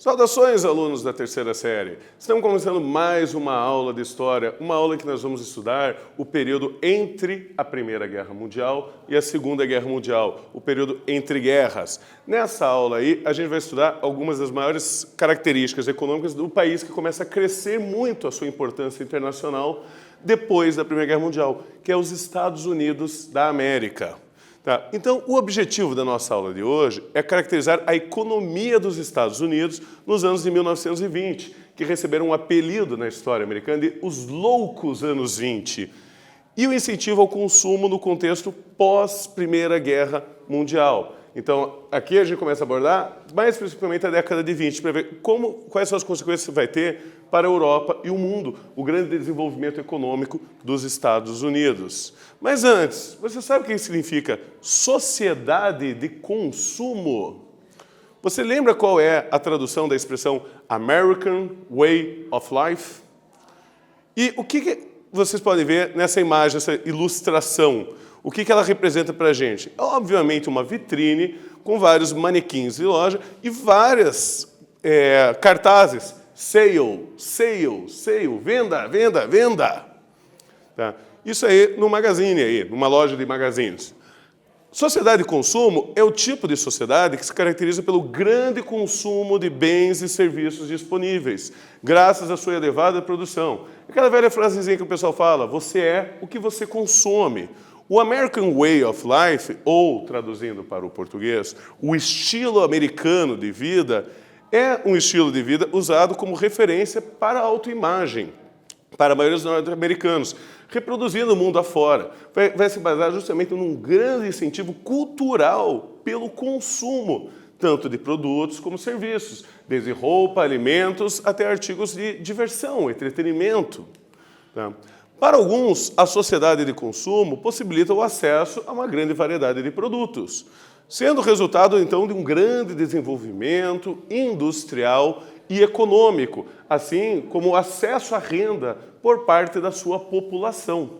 Saudações, alunos da terceira série! Estamos começando mais uma aula de História, uma aula em que nós vamos estudar o período entre a Primeira Guerra Mundial e a Segunda Guerra Mundial, o período entre guerras. Nessa aula aí, a gente vai estudar algumas das maiores características econômicas do país que começa a crescer muito a sua importância internacional depois da Primeira Guerra Mundial, que é os Estados Unidos da América. Tá. Então, o objetivo da nossa aula de hoje é caracterizar a economia dos Estados Unidos nos anos de 1920, que receberam um apelido na história americana de os loucos anos 20, e o incentivo ao consumo no contexto pós-Primeira Guerra Mundial. Então, aqui a gente começa a abordar mais principalmente a década de 20, para ver quais são as consequências que vai ter para a Europa e o mundo, o grande desenvolvimento econômico dos Estados Unidos. Mas antes, você sabe o que significa sociedade de consumo? Você lembra qual é a tradução da expressão American Way of Life? E o que vocês podem ver nessa imagem, essa ilustração? O que ela representa para a gente? É, obviamente, uma vitrine com vários manequins de loja e várias cartazes. Sale, sale, sale, venda, venda, venda. Tá? Isso aí no magazine, aí, numa loja de magazines. Sociedade de consumo é o tipo de sociedade que se caracteriza pelo grande consumo de bens e serviços disponíveis, graças à sua elevada produção. Aquela velha frasezinha que o pessoal fala, você é o que você consome. O American Way of Life, ou, traduzindo para o português, o estilo americano de vida, é um estilo de vida usado como referência para a autoimagem, para a maioria dos norte-americanos, reproduzindo o mundo afora. Vai se basear justamente num grande incentivo cultural pelo consumo, tanto de produtos como serviços, desde roupa, alimentos, até artigos de diversão, entretenimento. Tá? Para alguns, a sociedade de consumo possibilita o acesso a uma grande variedade de produtos, sendo resultado, então, de um grande desenvolvimento industrial e econômico, assim como o acesso à renda por parte da sua população.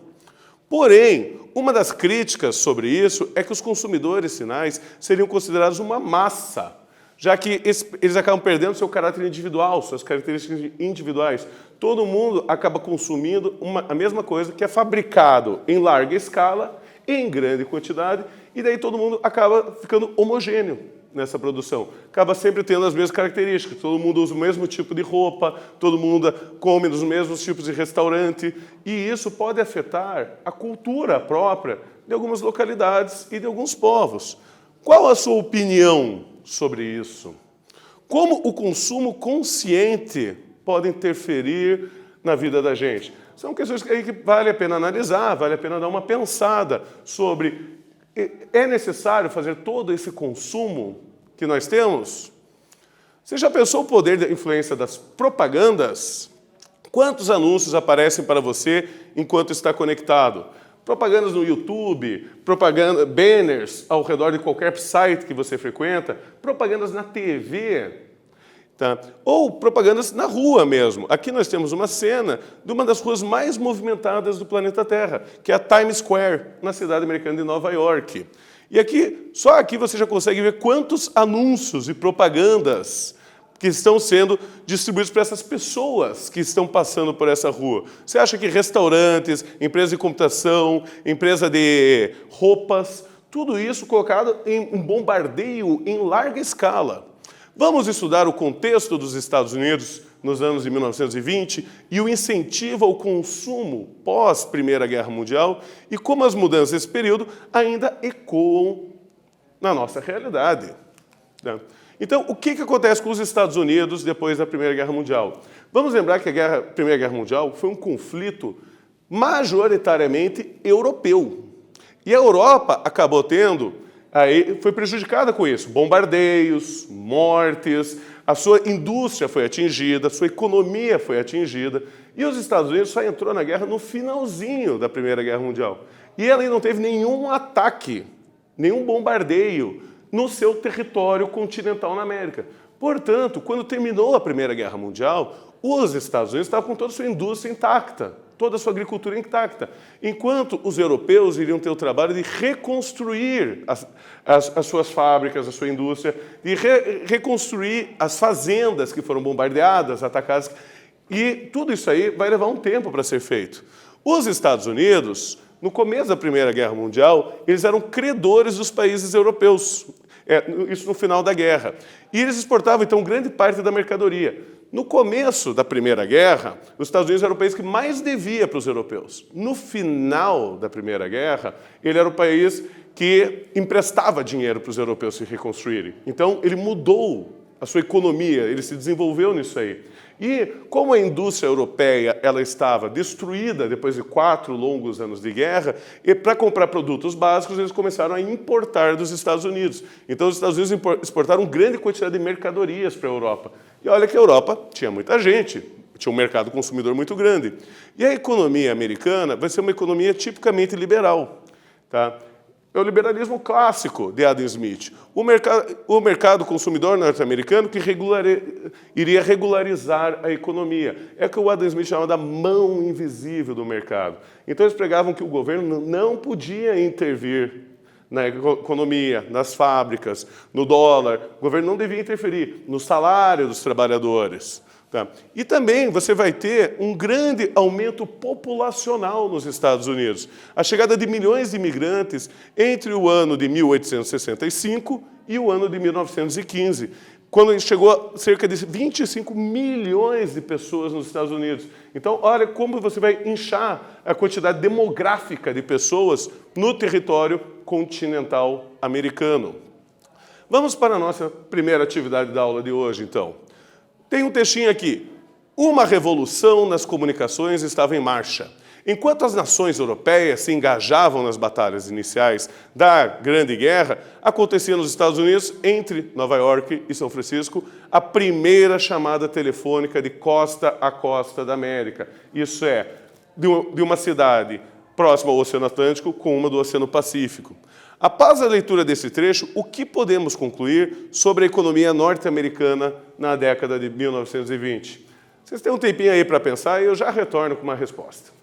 Porém, uma das críticas sobre isso é que os consumidores finais seriam considerados uma massa, já que eles acabam perdendo seu caráter individual, suas características individuais. Todo mundo acaba consumindo a mesma coisa que é fabricado em larga escala, em grande quantidade, e daí todo mundo acaba ficando homogêneo nessa produção. Acaba sempre tendo as mesmas características, todo mundo usa o mesmo tipo de roupa, todo mundo come nos mesmos tipos de restaurante, e isso pode afetar a cultura própria de algumas localidades e de alguns povos. Qual a sua opinião sobre isso? Como o consumo consciente pode interferir na vida da gente? São questões que vale a pena analisar, vale a pena dar uma pensada sobre: é necessário fazer todo esse consumo que nós temos? Você já pensou o poder da influência das propagandas? Quantos anúncios aparecem para você enquanto está conectado? Propagandas no YouTube, banners ao redor de qualquer site que você frequenta, propagandas na TV, tá? Ou propagandas na rua mesmo. Aqui nós temos uma cena de uma das ruas mais movimentadas do planeta Terra, que é a Times Square, na cidade americana de Nova York. E aqui, só aqui você já consegue ver quantos anúncios e propagandas que estão sendo distribuídos para essas pessoas que estão passando por essa rua. Você acha que restaurantes, empresas de computação, empresa de roupas, tudo isso colocado em um bombardeio em larga escala? Vamos estudar o contexto dos Estados Unidos nos anos de 1920 e o incentivo ao consumo pós-Primeira Guerra Mundial e como as mudanças desse período ainda ecoam na nossa realidade. Tá? Então, o que acontece com os Estados Unidos depois da Primeira Guerra Mundial? Vamos lembrar que a Primeira Guerra Mundial foi um conflito majoritariamente europeu. E a Europa acabou foi prejudicada com isso. Bombardeios, mortes, a sua indústria foi atingida, a sua economia foi atingida. E os Estados Unidos só entrou na guerra no finalzinho da Primeira Guerra Mundial. E ela não teve nenhum ataque, nenhum bombardeio no seu território continental na América. Portanto, quando terminou a Primeira Guerra Mundial, os Estados Unidos estavam com toda a sua indústria intacta. toda a sua agricultura intacta, enquanto os europeus iriam ter o trabalho de reconstruir as suas fábricas, a sua indústria, de reconstruir as fazendas que foram bombardeadas, atacadas, e tudo isso aí vai levar um tempo para ser feito. Os Estados Unidos, no começo da Primeira Guerra Mundial, eles eram credores dos países europeus, isso no final da guerra, e eles exportavam, então, grande parte da mercadoria. No começo da Primeira Guerra, os Estados Unidos era o país que mais devia para os europeus. No final da Primeira Guerra, ele era o país que emprestava dinheiro para os europeus se reconstruírem. Então, ele mudou a sua economia, ele se desenvolveu nisso aí. E como a indústria europeia ela estava destruída depois de 4 longos anos de guerra, e para comprar produtos básicos, eles começaram a importar dos Estados Unidos. Então, os Estados Unidos exportaram grande quantidade de mercadorias para a Europa. E olha que a Europa tinha muita gente, tinha um mercado consumidor muito grande. E a economia americana vai ser uma economia tipicamente liberal. Tá? É o liberalismo clássico de Adam Smith. O mercado consumidor norte-americano que iria regularizar a economia. É o que o Adam Smith chama da mão invisível do mercado. Então, eles pregavam que o governo não podia intervir na economia, nas fábricas, no dólar. O governo não devia interferir no salário dos trabalhadores. Tá? E também você vai ter um grande aumento populacional nos Estados Unidos. A chegada de milhões de imigrantes entre o ano de 1865 e o ano de 1915, quando chegou a cerca de 25 milhões de pessoas nos Estados Unidos. Então, olha como você vai inchar a quantidade demográfica de pessoas no território continental americano. Vamos para a nossa primeira atividade da aula de hoje, então. Tem um textinho aqui. Uma revolução nas comunicações estava em marcha. Enquanto as nações europeias se engajavam nas batalhas iniciais da Grande Guerra, acontecia nos Estados Unidos, entre Nova York e São Francisco, a primeira chamada telefônica de costa a costa da América. Isso é, de uma cidade próxima ao Oceano Atlântico com uma do Oceano Pacífico. Após a leitura desse trecho, o que podemos concluir sobre a economia norte-americana na década de 1920? Vocês têm um tempinho aí para pensar e eu já retorno com uma resposta.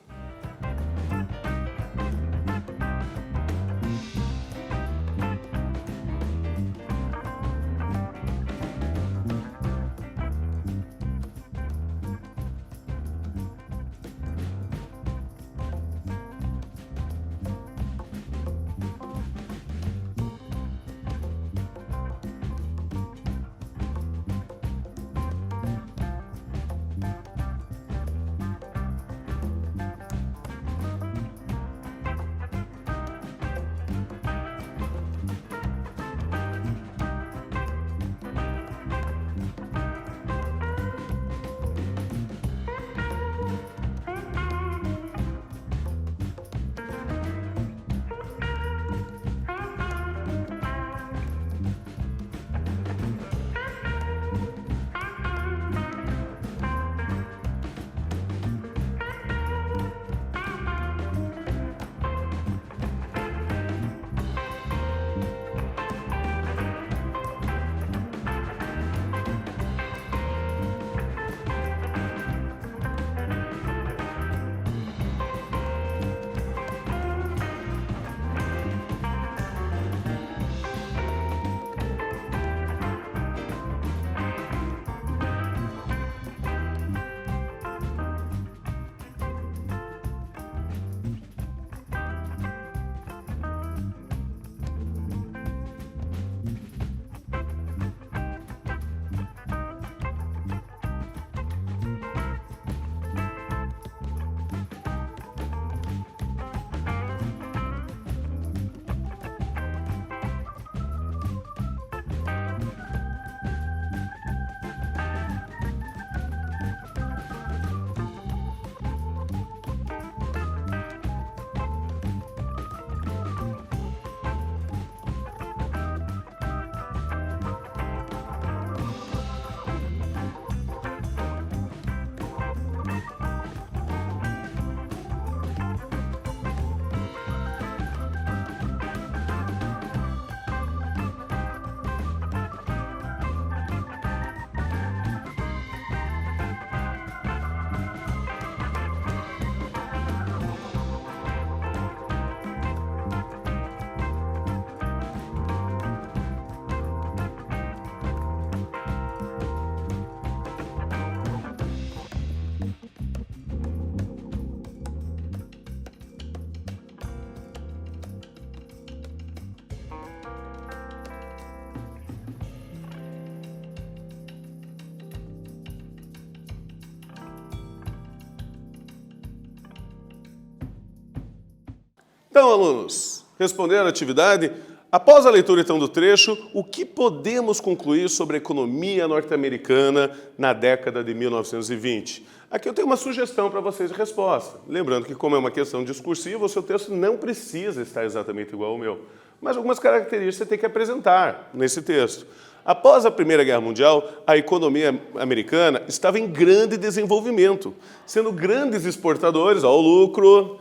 Então, alunos, responderam a atividade? Após a leitura, então, do trecho, o que podemos concluir sobre a economia norte-americana na década de 1920? Aqui eu tenho uma sugestão para vocês de resposta. Lembrando que, como é uma questão discursiva, o seu texto não precisa estar exatamente igual ao meu. Mas algumas características você tem que apresentar nesse texto. Após a Primeira Guerra Mundial, a economia americana estava em grande desenvolvimento, sendo grandes exportadores ao lucro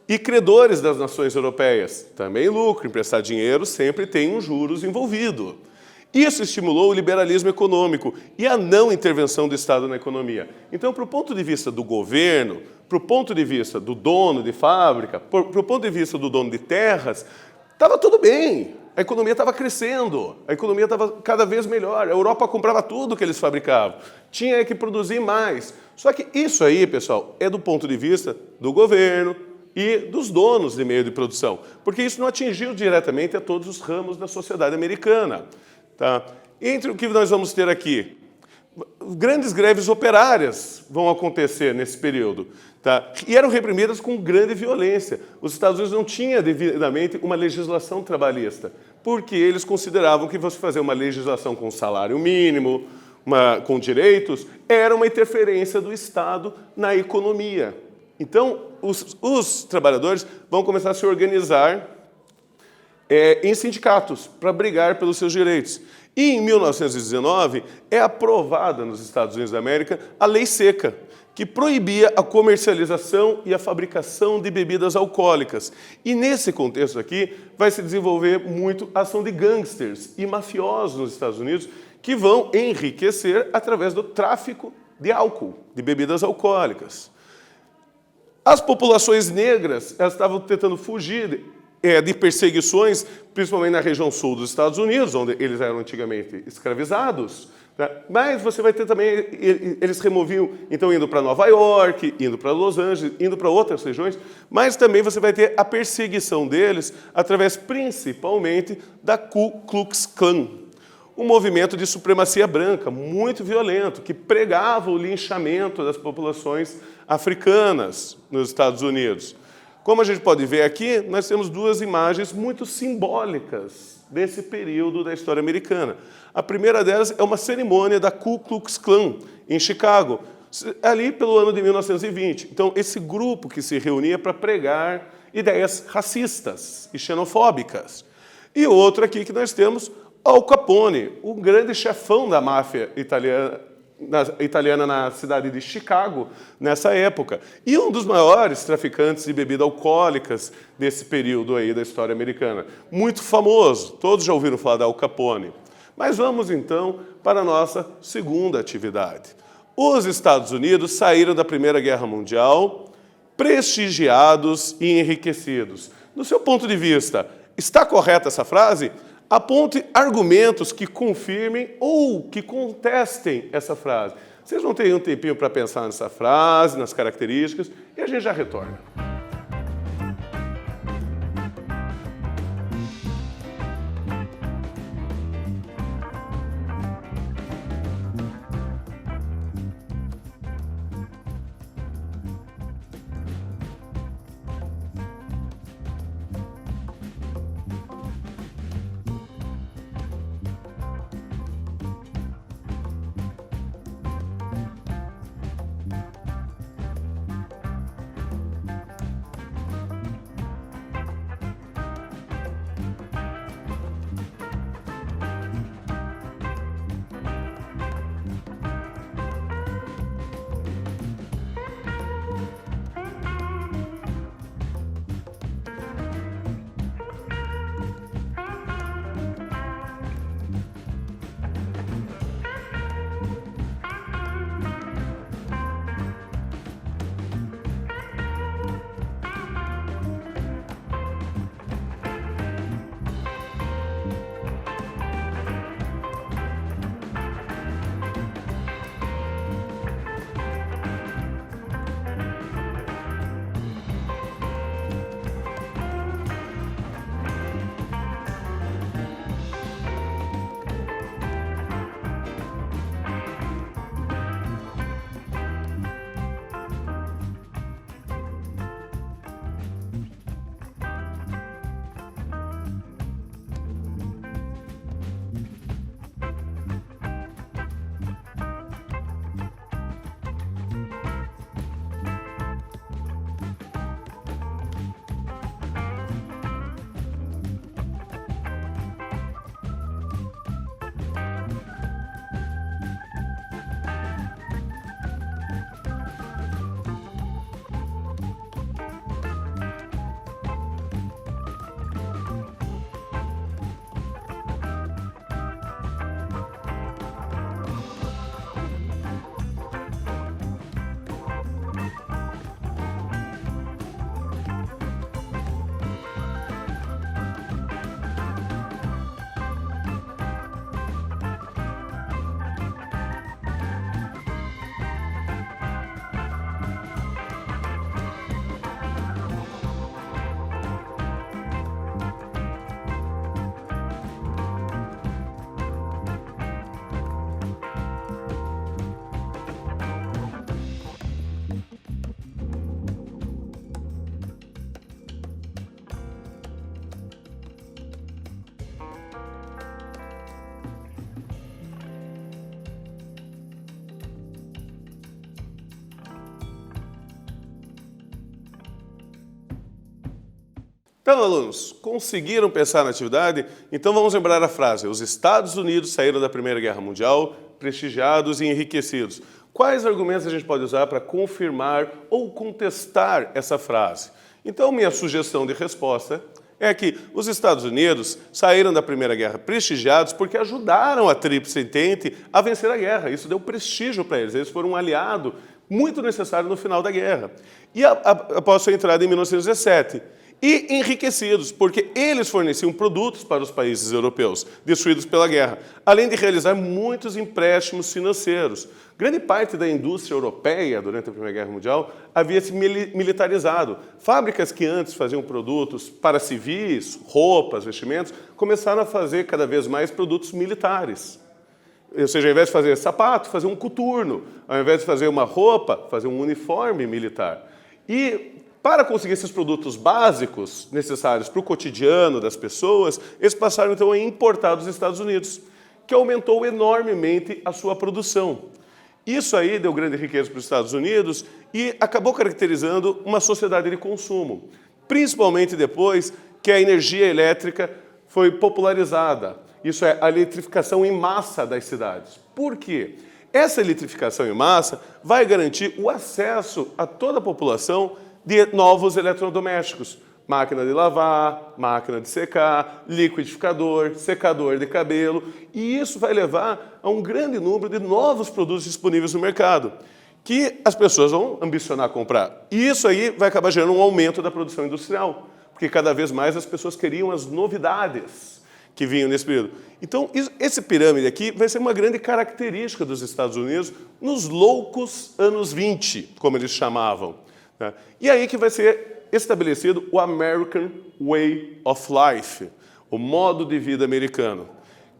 e credores das nações europeias. Também lucro, emprestar dinheiro sempre tem um juros envolvido. Isso estimulou o liberalismo econômico e a não intervenção do Estado na economia. Então, para o ponto de vista do governo, para o ponto de vista do dono de fábrica, para o ponto de vista do dono de terras, estava tudo bem. A economia estava crescendo, a economia estava cada vez melhor. A Europa comprava tudo que eles fabricavam, tinha que produzir mais. Só que isso aí, pessoal, é do ponto de vista do governo e dos donos de meio de produção, porque isso não atingiu diretamente a todos os ramos da sociedade americana. Tá? Entre o que nós vamos ter aqui, grandes greves operárias vão acontecer nesse período. Tá? E eram reprimidas com grande violência. Os Estados Unidos não tinham devidamente uma legislação trabalhista, porque eles consideravam que você fazer uma legislação com salário mínimo, com direitos, era uma interferência do Estado na economia. Então, os trabalhadores vão começar a se organizar em sindicatos para brigar pelos seus direitos. E em 1919 é aprovada nos Estados Unidos da América a Lei Seca, que proibia a comercialização e a fabricação de bebidas alcoólicas. E nesse contexto aqui vai se desenvolver muito a ação de gangsters e mafiosos nos Estados Unidos que vão enriquecer através do tráfico de álcool, de bebidas alcoólicas. As populações negras elas estavam tentando fugir de perseguições, principalmente na região sul dos Estados Unidos, onde eles eram antigamente escravizados. Tá? Mas você vai ter também, eles removiam, então, indo para Nova York, indo para Los Angeles, indo para outras regiões, mas também você vai ter a perseguição deles através, principalmente, da Ku Klux Klan, um movimento de supremacia branca muito violento, que pregava o linchamento das populações africanas nos Estados Unidos. Como a gente pode ver aqui, nós temos duas imagens muito simbólicas desse período da história americana. A primeira delas é uma cerimônia da Ku Klux Klan, em Chicago, ali pelo ano de 1920. Então, esse grupo que se reunia para pregar ideias racistas e xenofóbicas. E outro aqui que nós temos, Al Capone, o grande chefão da máfia italiana na cidade de Chicago, nessa época. E um dos maiores traficantes de bebidas alcoólicas desse período aí da história americana. Muito famoso, todos já ouviram falar da Al Capone. Mas vamos, então, para a nossa segunda atividade. Os Estados Unidos saíram da Primeira Guerra Mundial prestigiados e enriquecidos. Do seu ponto de vista, está correta essa frase? Aponte argumentos que confirmem ou que contestem essa frase. Vocês vão ter um tempinho para pensar nessa frase, nas características, e a gente já retorna. Então, alunos, conseguiram pensar na atividade? Então vamos lembrar a frase: os Estados Unidos saíram da Primeira Guerra Mundial prestigiados e enriquecidos. Quais argumentos a gente pode usar para confirmar ou contestar essa frase? Então, minha sugestão de resposta é que os Estados Unidos saíram da Primeira Guerra prestigiados porque ajudaram a Tríplice Entente a vencer a guerra. Isso deu prestígio para eles. Eles foram um aliado muito necessário no final da guerra. E após sua entrada em 1917. E enriquecidos, porque eles forneciam produtos para os países europeus, destruídos pela guerra, além de realizar muitos empréstimos financeiros. Grande parte da indústria europeia, durante a Primeira Guerra Mundial, havia se militarizado. Fábricas que antes faziam produtos para civis, roupas, vestimentos, começaram a fazer cada vez mais produtos militares. Ou seja, ao invés de fazer sapato, fazer um coturno. Ao invés de fazer uma roupa, fazer um uniforme militar. E para conseguir esses produtos básicos necessários para o cotidiano das pessoas, eles passaram então a importar dos Estados Unidos, que aumentou enormemente a sua produção. Isso aí deu grande riqueza para os Estados Unidos e acabou caracterizando uma sociedade de consumo, principalmente depois que a energia elétrica foi popularizada. Isso é a eletrificação em massa das cidades. Por quê? Essa eletrificação em massa vai garantir o acesso a toda a população de novos eletrodomésticos. Máquina de lavar, máquina de secar, liquidificador, secador de cabelo. E isso vai levar a um grande número de novos produtos disponíveis no mercado, que as pessoas vão ambicionar comprar. E isso aí vai acabar gerando um aumento da produção industrial, porque cada vez mais as pessoas queriam as novidades que vinham nesse período. Então, esse pirâmide aqui vai ser uma grande característica dos Estados Unidos nos loucos anos 20, como eles chamavam. E aí que vai ser estabelecido o American Way of Life, o modo de vida americano,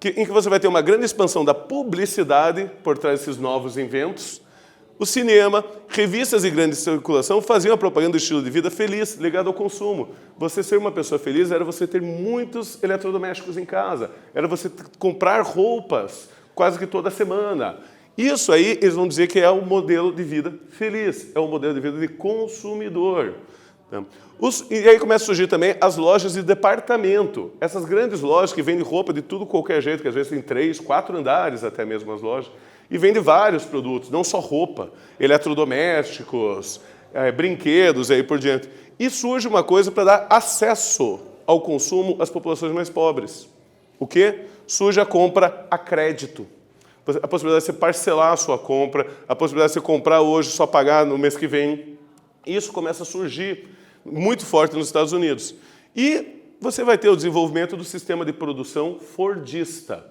em que você vai ter uma grande expansão da publicidade por trás desses novos inventos. O cinema, revistas de grande circulação faziam a propaganda do estilo de vida feliz, ligado ao consumo. Você ser uma pessoa feliz era você ter muitos eletrodomésticos em casa, era você comprar roupas quase que toda semana. Isso aí, eles vão dizer que é um modelo de vida feliz, é um modelo de vida de consumidor. E aí começam a surgir também as lojas de departamento. Essas grandes lojas que vendem roupa de tudo, qualquer jeito, que às vezes tem 3, 4 andares até mesmo as lojas, e vendem vários produtos, não só roupa, eletrodomésticos, brinquedos e aí por diante. E surge uma coisa para dar acesso ao consumo às populações mais pobres. O quê? Surge a compra a crédito. A possibilidade de você parcelar a sua compra, a possibilidade de você comprar hoje e só pagar no mês que vem. Isso começa a surgir muito forte nos Estados Unidos. E você vai ter o desenvolvimento do sistema de produção fordista,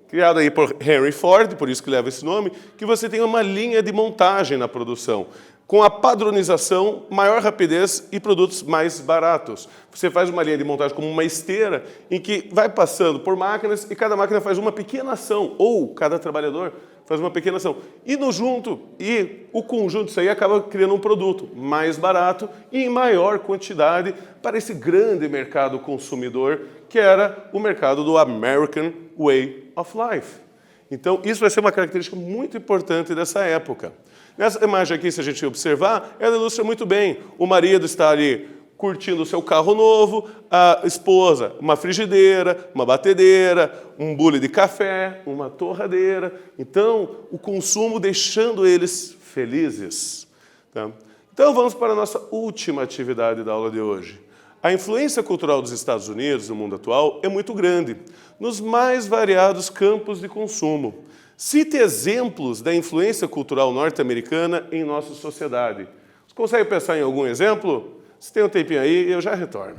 criado aí por Henry Ford, por isso que leva esse nome, que você tem uma linha de montagem na produção, com a padronização, maior rapidez e produtos mais baratos. Você faz uma linha de montagem como uma esteira, em que vai passando por máquinas e cada máquina faz uma pequena ação, ou cada trabalhador faz uma pequena ação. E o conjunto disso aí acaba criando um produto mais barato e em maior quantidade para esse grande mercado consumidor, que era o mercado do American Way of Life. Então, isso vai ser uma característica muito importante dessa época. Nessa imagem aqui, se a gente observar, ela ilustra muito bem. O marido está ali curtindo o seu carro novo, a esposa, uma frigideira, uma batedeira, um bule de café, uma torradeira. Então, o consumo deixando eles felizes. Tá? Então, vamos para a nossa última atividade da aula de hoje. A influência cultural dos Estados Unidos no mundo atual é muito grande, nos mais variados campos de consumo. Cite exemplos da influência cultural norte-americana em nossa sociedade. Você consegue pensar em algum exemplo? Se tem um tempinho aí, eu já retorno.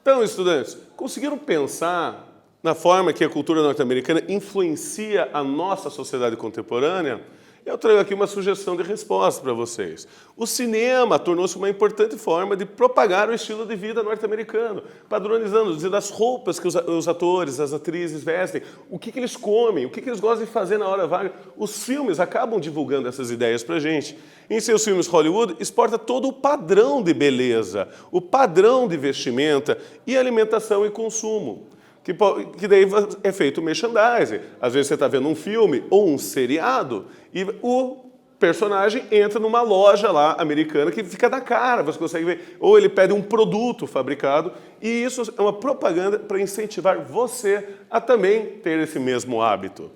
Então, estudantes, conseguiram pensar na forma que a cultura norte-americana influencia a nossa sociedade contemporânea? Eu trago aqui uma sugestão de resposta para vocês. O cinema tornou-se uma importante forma de propagar o estilo de vida norte-americano, padronizando, dizendo as roupas que os atores, as atrizes vestem, o que eles comem, o que eles gostam de fazer na hora vaga. Os filmes acabam divulgando essas ideias para a gente. Em seus filmes, Hollywood exporta todo o padrão de beleza, o padrão de vestimenta e alimentação e consumo. Que daí é feito merchandising. Às vezes você está vendo um filme ou um seriado e o personagem entra numa loja lá americana que fica na cara, você consegue ver. Ou ele pede um produto fabricado e isso é uma propaganda para incentivar você a também ter esse mesmo hábito.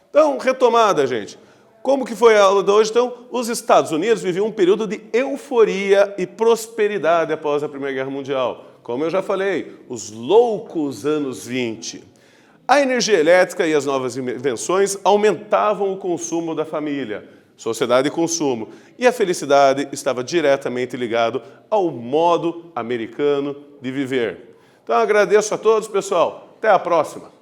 Então, retomada, gente. Como que foi a aula de hoje? Então, os Estados Unidos viviam um período de euforia e prosperidade após a Primeira Guerra Mundial. Como eu já falei, os loucos anos 20. A energia elétrica e as novas invenções aumentavam o consumo da família, sociedade e consumo, e a felicidade estava diretamente ligado ao modo americano de viver. Então, agradeço a todos, pessoal. Até a próxima.